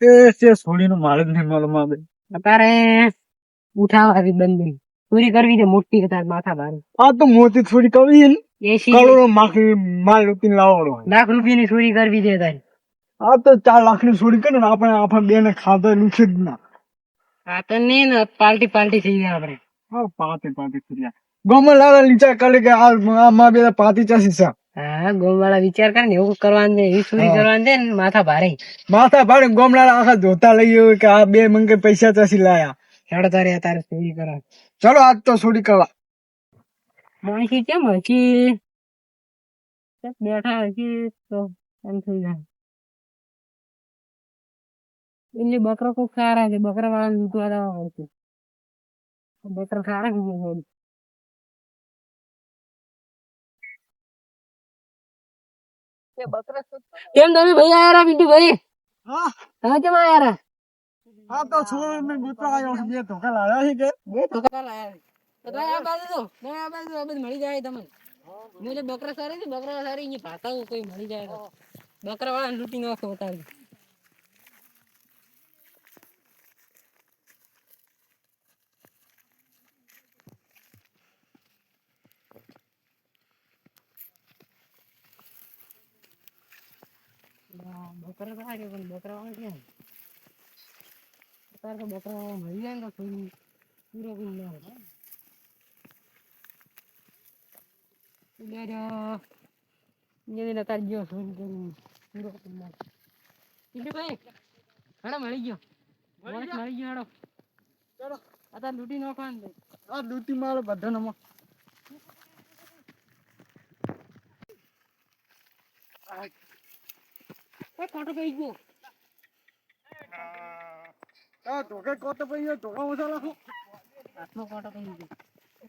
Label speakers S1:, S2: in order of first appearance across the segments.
S1: એ છે છોડીનું મારે જ નહીં માલુમ આવે.
S2: અત્યારે ઉઠાવવાની બંધ ચોરી કરવી છે મોટી અત્યારે માથા ભારે.
S1: આ તો મોટી થોડી કવી છે ને.
S2: 80
S1: કરોડો માલ લૂંટીને લાવવાનો હોય.
S2: લાખ રૂપિયાની ચોરી કરવી છે તારે.
S1: આ તો 4 લાખની ચોરી કરે ને આપણે બે ને ખાધા લૂંટે જ ના.
S2: આ તો નહીં ને પાર્ટી થઈ જાય આપણે.
S1: હા પાતી થઈ જાય. ગમે લાલા વિચાર કરે કે આ માં બે પાતી ચાસી છે.
S2: હા ગોમવાળા વિચાર કરે ને એવું કરવાનું છે એવી ચોરી કરવાની છે ને માથા ભારે.
S1: માથા ભાડે ગોમલાલ આખા ધોતા લઈ ગયો કે આ બે મંગે પૈસા ચાસી લાયા.
S2: હેડો તારે ચોરી કરવા.
S1: ચલો આજ તો ચોરી કરવા.
S2: માણસી કેમ હજી બેઠા હજી તો એમ થઈ જાય. એટલે બકરો ખુબ સારા છે બકરા વાળા લૂંટવા જવા હોય છે. બકરા સારા છે. કેમ તમે ભાઈ આયા બીજું ભાઈ?
S1: હા
S2: તમે કેમ આયા?
S1: આ તો છોડ ને ગુતરા આવ્યો છે. બે ધોકા લાયા છે કે
S2: બે ધોકા લાયા છે. તો તમે આ બાજુ તો આ બાજુ મળી જાય તમને. મેલે બકરા સારી છે બકરા સારી અહીંયા ભાતાઓ કોઈ મળી જાય તો બકરા વાળા લૂંટી નાખો ઉતારી. બકરા તો સારી પણ બકરા વાળા ક્યાં? અત્યારે તો બકરા વાળા મળી જાય ને તો થોડી પૂરો બી ના હોય. એટલે તાર ગયો ફોન કરી પૂરો કરી નાખ. બીજું ભાઈ હેડો મળી ગયો મળી ગયો હેડો.
S1: ચલો
S2: અત્યારે લૂંટી નાખવાનું.
S1: આ લૂંટી મારો બધાનો
S2: ખોટો કહી ગયો.
S1: ધોકે કોતો પૈયો ધોકા ઓછા રાખો.
S2: હાથનો કોટો કહી ગયો.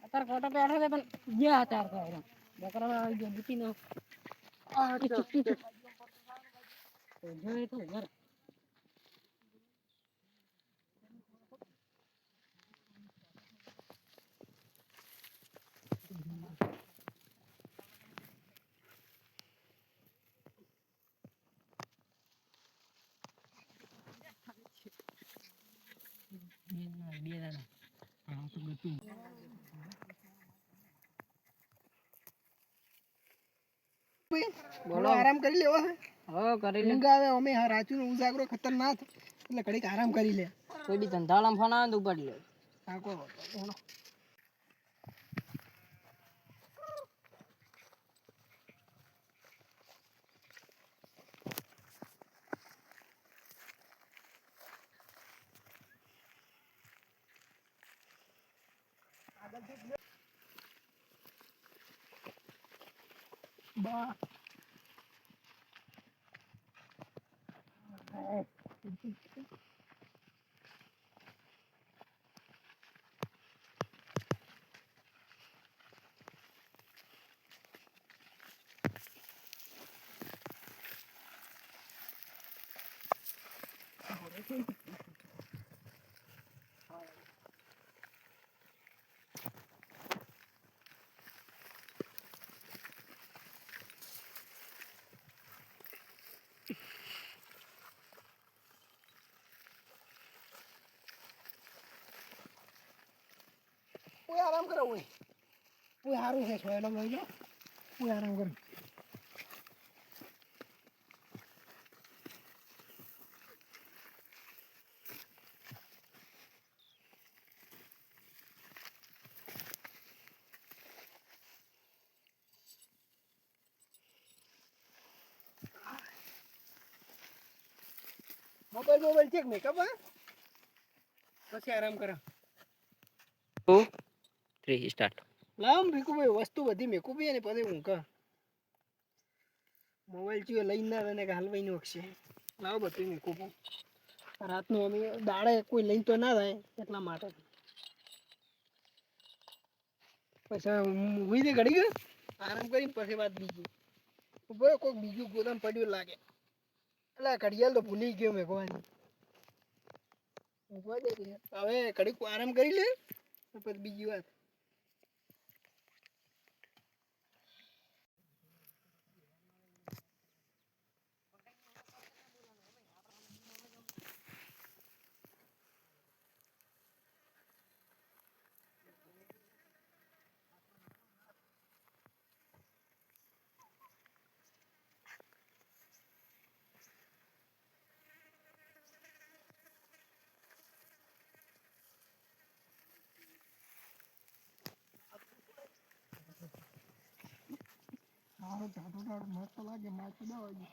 S2: અત્યારે કોટો બેઠો છે પણ ગયા અત્યારે તો બકરા આવી ગયો લૂંટી નાખ. જોઈએ તો ઘર બે દાડા બોલો આરામ કરી લેવો હે. હો કરી લે. ઊંઘ આવે અમે રાચું ઉજાગરો ખતરનાક એટલે ઘડીક આરામ કરી લે. કોઈ બી ધંધાળામાં ફોન આવે તો ઉપાડી લે. કાકો બા કોઈ આરામ કરો હોય કોઈ સારું છે સોયલો લઈ જાઓ કોઈ આરામ કરો. મોબાઈલ ચેક મેકઅપ હા પછી આરામ કરો. 2 3 સ્ટાર્ટ. લાવ ભીખુભાઈ વસ્તુ બધી મેકુભાઈ અને પછી ઊંઘ મોબાઈલ ચીયો લઈને ના તને કે હલવાઈ નો છે. લાવ બધું મેકુભાઈ રાતનું અમે દાડે કોઈ લઈને તો ના થાય એટલા માટે પછી હું દે ઘડી ગયો આરામ કરીને પછી વાત બીજી બોલો કોઈક બીજું ગોદામ પડ્યું લાગે એટલે ઘડિયાળ તો ભૂલી ગયો મેં કોવાની હવે ઘડીક આરામ કરી લે પછી બીજી વાત. ચાટો ચાટ મસ્ત લાગે માછી દવા દે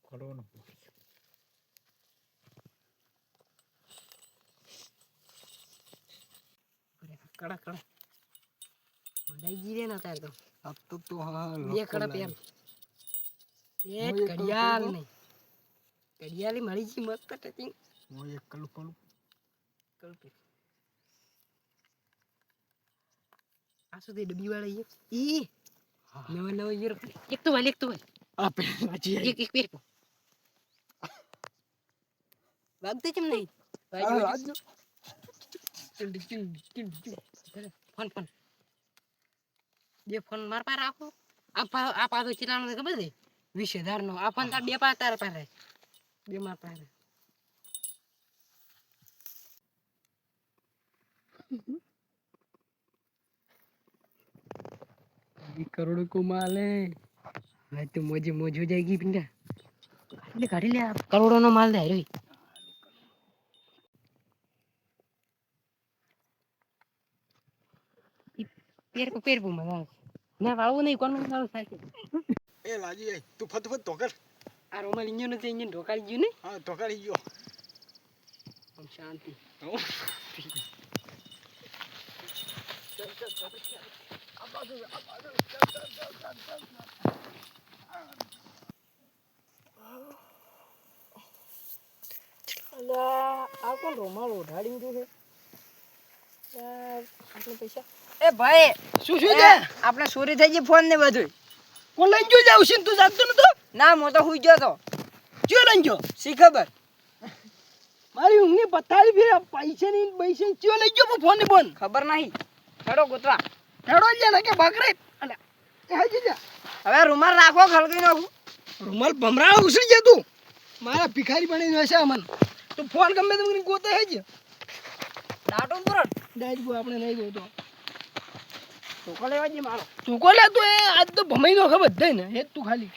S1: કરવાનો
S2: કડા કડા મડાઈ ગઈ રે ના તાર તો
S1: આ તો હા
S2: બે કડા પેર એક ઘડિયાળ નહીં ઘડિયાળી મળી ગઈ મસ્ત ટચિંગ
S1: હું એક કલું
S2: કલ્પે આ સુધી ડબ્બી વાળા ઈ નવા નવા યર એક તો વાલ
S1: આ પે રાજી
S2: એક પેર વાગતે કેમ નહીં
S1: રાજુ
S2: ફોન ફોન બે ફોન માર પાસે રાખો આ પાછો ચિલાનો ખબર છે 20,000 નો આ ફોન તાર બે પાસે તાર પાસે બે માર પાસે करोड़ों को माल है भाई तो मौज मौज हो जाएगी पिंडा काट ले करोड़ों नो माल दे रे पेर को मजा ना वाळू नहीं कोण वाळू થાય
S1: એ લાજી એ તું ફટ ધોકર
S2: આ રોમલ ઇન્જિન છે ઇન્જિન ઢોકાડી ગયું ને
S1: હા ધોકાડી ગયો
S2: આમ શાંતિ આ કોણ રોમાલ ઓઢાડી ગયું છે આપણે પૈસા
S3: એ ભાઈ
S2: શું શું છે
S3: આપણે ચોરી થઈ ગઈ ફોન ને બધું
S2: કોણ લઈ ગયો જાવ છે તું જાગતો નતો
S3: ના હું તો હુઈ ગયો તો
S2: ક્યો લઈ ગયો
S3: શી ખબર
S2: મારી ઊંઘની પથારી ફેર પૈસે ની પૈસે ક્યો લઈ ગયો ફોન ને બોન
S3: ખબર નહીં હેડો ગોતવા
S2: હેડો લે ને કે બકરે અલે એ હાજી જા
S3: હવે રૂમાલ રાખો ખલકી નાખું
S2: રૂમાલ ભમરા ઉસળી જા તું મારા ભિખારી બની વેસે અમન તો ફોન ગમે તેમ કરીને ગોતે હે જ
S3: લાટો પુરણ
S2: ડાયરેક્ટ ગો આપણે નહીં ગોતો
S3: ટોકો લેવા જ મારો
S2: તું કો લે તો એ આજ તો ભમાઈ નો ખબર દે ને એ તું ખાલી